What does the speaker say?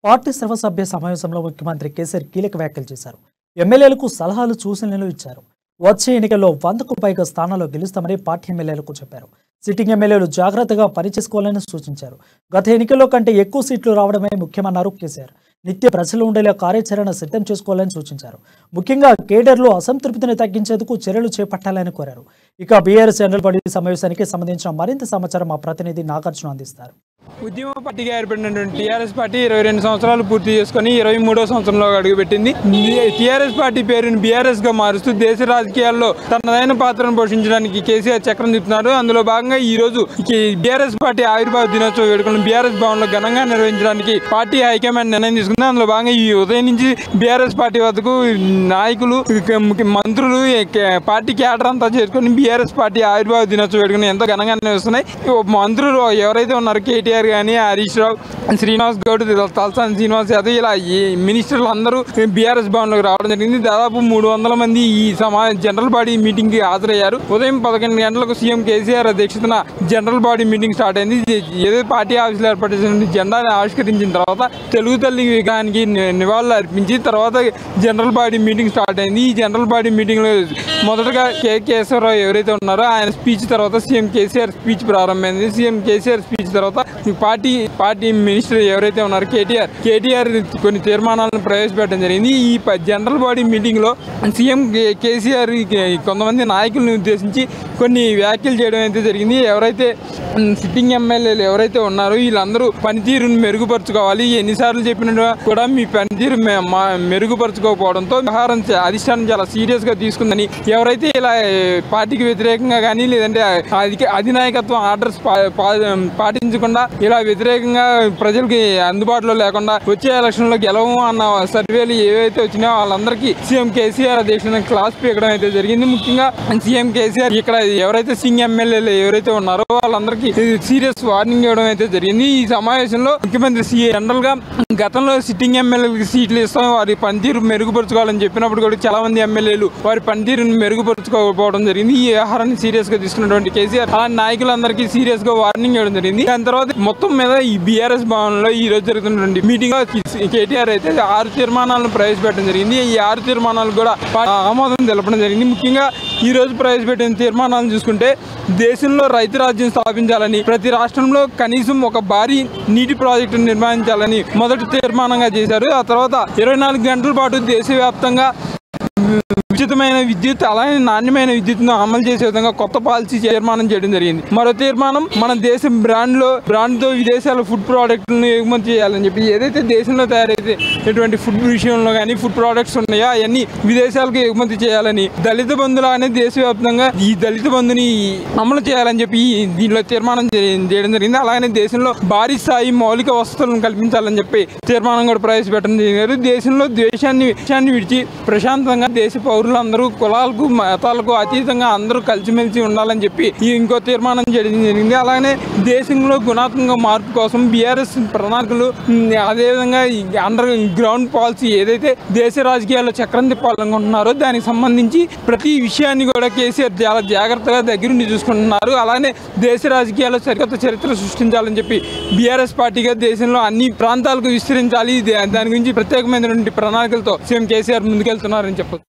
Party సర్వసభ్య సమావేశంలో ముఖ్యమంత్రి కేసీఆర్ కీలక వ్యాఖ్యలు చేశారు. ఎమ్మెల్యేలకు సలహాలు సూచనలు ఇచ్చారు. వచ్చే ఎన్నికల్లో 100కు పైగా స్థానాల్లో గెలుస్తామని పార్టీ ఎమ్మెల్యేలకు చెప్పారు. సిట్టింగ్ ఎమ్మెల్యేలు జాగ్రత్తగా పనిచేసుకోవాలని సూచించారు. గత ఎన్నికల్లో కంటే ఎక్కువ సీట్లు రావడమే ముఖ్యమన్నారు కేసీఆర్. నిత్య ప్రజలు ఉండేలా కార్యాచరణ సిద్ధం చేసుకోవాలని సూచించారు. ముఖ్యంగా కేడర్లో అసంతృప్తిని తగ్గించేందుకు చర్యలు చేపట్టాలని కోరారు. ఇక బీఆర్ఎస్ జనరల్ బాడీ సమావేశానికి సంబంధించిన మరింత సమాచారం మా ప్రతినిధి నాగార్జున అందిస్తారు. ఉద్యమ పార్టీగా ఏర్పడినటువంటి టీఆర్ఎస్ పార్టీ 22 సంవత్సరాలు పూర్తి చేసుకుని 23వ సంవత్సరంలో అడుగుపెట్టింది. టీఆర్ఎస్ పార్టీ పేరుని బీఆర్ఎస్ గా మారుస్తూ దేశ రాజకీయాల్లో తనదైన పాత్రను పోషించడానికి కేసీఆర్ చక్రం తిప్పుతున్నారు. అందులో భాగంగా ఈ రోజు బీఆర్ఎస్ పార్టీ ఆవిర్భావ దినోత్సవ వేడుకలను బీఆర్ఎస్ భవన్ లో ఘనంగా నిర్వహించడానికి పార్టీ హైకమాండ్ నిర్ణయం తీసుకుంది. అందులో భాగంగా ఈ ఉదయం నుంచి బీఆర్ఎస్ పార్టీ వద్దకు నాయకులు, మంత్రులు, పార్టీ క్యాడర్ అంతా చేసుకుని బీఆర్ఎస్ పార్టీ ఆవిర్భావ దినోత్సవ వేడుకను ఎంతో ఘనంగా నిర్వహిస్తున్నాయి. మంత్రులు ఎవరైతే ఉన్నారో కేటీఆర్ కానీ, హరీష్ రావు, శ్రీనివాస్ గౌడ్, తలసాని శ్రీనివాస్ యాదవ్, ఇలా ఈ మినిస్టర్లు అందరూ బీఆర్ఎస్ భవన్ లోకి రావడం జరిగింది. దాదాపు 300 మంది ఈ జనరల్ బాడీ మీటింగ్ కి హాజరయ్యారు. ఉదయం 11 గంటలకు సీఎం కేసీఆర్ అధ్యక్షతన జనరల్ బాడీ మీటింగ్ స్టార్ట్ అయింది. ఏదో పార్టీ ఆఫీసులో ఏర్పాటు చేసిన జెండాను ఆవిష్కరించిన తర్వాత తెలుగు తల్లి విగ్రహానికి నివాళులు అర్పించి తర్వాత జనరల్ బాడీ మీటింగ్ స్టార్ట్ అయింది. ఈ జనరల్ బాడీ మీటింగ్ లో మొదటగా కేశవరావు ఎవరైతే ఉన్నారో ఆయన స్పీచ్ తర్వాత సీఎం కేసీఆర్ స్పీచ్ ప్రారంభమైంది. సీఎం కేసీఆర్ స్పీచ్ తర్వాత పార్టీ మినిస్టర్ ఎవరైతే ఉన్నారో కేటీఆర్ కొన్ని తీర్మానాలను ప్రవేశపెట్టడం జరిగింది. ఈ జనరల్ బాడీ మీటింగ్ లో సీఎం కేసీఆర్ కొంతమంది నాయకులను ఉద్దేశించి కొన్ని వ్యాఖ్యలు చేయడం అయితే జరిగింది. ఎవరైతే సిట్టింగ్ ఎమ్మెల్యేలు ఎవరైతే ఉన్నారో వీళ్ళందరూ పనితీరును మెరుగుపరుచుకోవాలి. ఎన్నిసార్లు చెప్పినా కూడా మీ పనితీరు మెరుగుపరుచుకోకపోవడంతో వ్యవహారం అధిష్టానం చాలా సీరియస్ గా తీసుకుందని, ఎవరైతే ఇలా పార్టీకి వ్యతిరేకంగా కానీ లేదంటే అధినాయకత్వం ఆర్డర్స్ పాటించకుండా ఇలా వ్యతిరేకంగా ప్రజలకి అందుబాటులో లేకుండా వచ్చే ఎలక్షన్ లో గెలవము అన్న సర్వేలు ఏవైతే వచ్చినాయో వాళ్ళందరికీ సీఎం కేసీఆర్ అధ్యక్షున క్లాస్ పీకడం అయితే జరిగింది. ముఖ్యంగా సీఎం కేసీఆర్ ఇక్కడ ఎవరైతే సింగ్ ఎమ్మెల్యేలు ఎవరైతే ఉన్నారో వాళ్ళందరికీ సీరియస్ వార్నింగ్ ఇవ్వడం అయితే జరిగింది. ఈ సమావేశంలో ముఖ్యమంత్రి జనరల్ గా గతంలో సిట్టింగ్ ఎమ్మెల్యేలకు సీట్లు ఇస్తాం, వారి పనితీరు మెరుగుపరుచుకోవాలని చెప్పినప్పుడు కూడా చాలా మంది ఎమ్మెల్యేలు వారి పనితీరును మెరుగుపరుచుకోకపోవడం జరిగింది. ఈ వ్యవహారాన్ని సీరియస్ గా తీసుకున్నటువంటి కేసీఆర్ అలాంటి నాయకులందరికీ సీరియస్ గా వార్నింగ్ ఇవ్వడం జరిగింది. దాని తర్వాత మొత్తం మీద ఈ బీఆర్ఎస్ భవన్ లో ఈ రోజు జరుగుతున్నటువంటి మీటింగ్ లో కేటీఆర్ అయితే 6 తీర్మానాలను ప్రవేశపెట్టడం జరిగింది. ఈ 6 తీర్మానాలు కూడా ఆమోదం తెలపడం జరిగింది. ముఖ్యంగా ఈ రోజు ప్రవేశపెట్టిన తీర్మానాలను చూసుకుంటే దేశంలో రైతు రాజ్యం స్థాపించాలని, ప్రతి రాష్ట్రంలో కనీసం ఒక భారీ నీటి ప్రాజెక్టును నిర్మించాలని మొదటి తీర్మానంగా చేశారు. ఆ తర్వాత 24 గంటల పాటు దేశవ్యాప్తంగా ఉచితమైన విద్యుత్ అలాగే నాణ్యమైన విద్యుత్ను అమలు చేసే విధంగా కొత్త పాలసీ తీర్మానం చేయడం జరిగింది. మరో తీర్మానం మన దేశం బ్రాండ్తో విదేశాల ఫుడ్ ప్రోడక్ట్లను ఎగుమతి చేయాలని చెప్పి, ఏదైతే దేశంలో తయారైతే ఫుడ్ విషయంలో కానీ ఫుడ్ ప్రోడక్ట్స్ ఉన్నాయో అవన్నీ విదేశాలకు ఎగుమతి చేయాలని, దళిత బంధులు అనే దేశవ్యాప్తంగా ఈ దళిత బంధుని అమలు చేయాలని చెప్పి దీనిలో తీర్మానం చేయడం జరిగింది. అలాగే దేశంలో భారీ స్థాయి మౌలిక వసతులను కల్పించాలని చెప్పి తీర్మానం కూడా ప్రవేశపెట్టడం జరిగింది. దేశంలో ద్వేషాన్ని విడిచి ప్రశాంతంగా దేశ పౌరులందరూ కులాలకు మతాలకు అతీతంగా అందరూ కలిసిమెలిసి ఉండాలని చెప్పి ఇంకో తీర్మానం చేయడం జరిగింది. అలాగే దేశంలో గుణాత్మక మార్పు కోసం బీఆర్ఎస్ ప్రణాళికలు, అదేవిధంగా అండర్ గ్రౌండ్ పాలసీ ఏదైతే దేశ రాజకీయాల్లో చక్రం తిప్పాలనుకుంటున్నారో దానికి సంబంధించి ప్రతి విషయాన్ని కూడా కేసీఆర్ చాలా జాగ్రత్తగా దగ్గరుండి చూసుకుంటున్నారు. అలానే దేశ రాజకీయాల్లో సరికొత్త చరిత్ర సృష్టించాలని చెప్పి బీఆర్ఎస్ పార్టీగా దేశంలో అన్ని ప్రాంతాలకు విస్తరించాలి, దాని గురించి ప్రత్యేకమైనటువంటి ప్రణాళికలతో సీఎం కేసీఆర్ ముందుకెళ్తున్నారని చెప్పొచ్చు.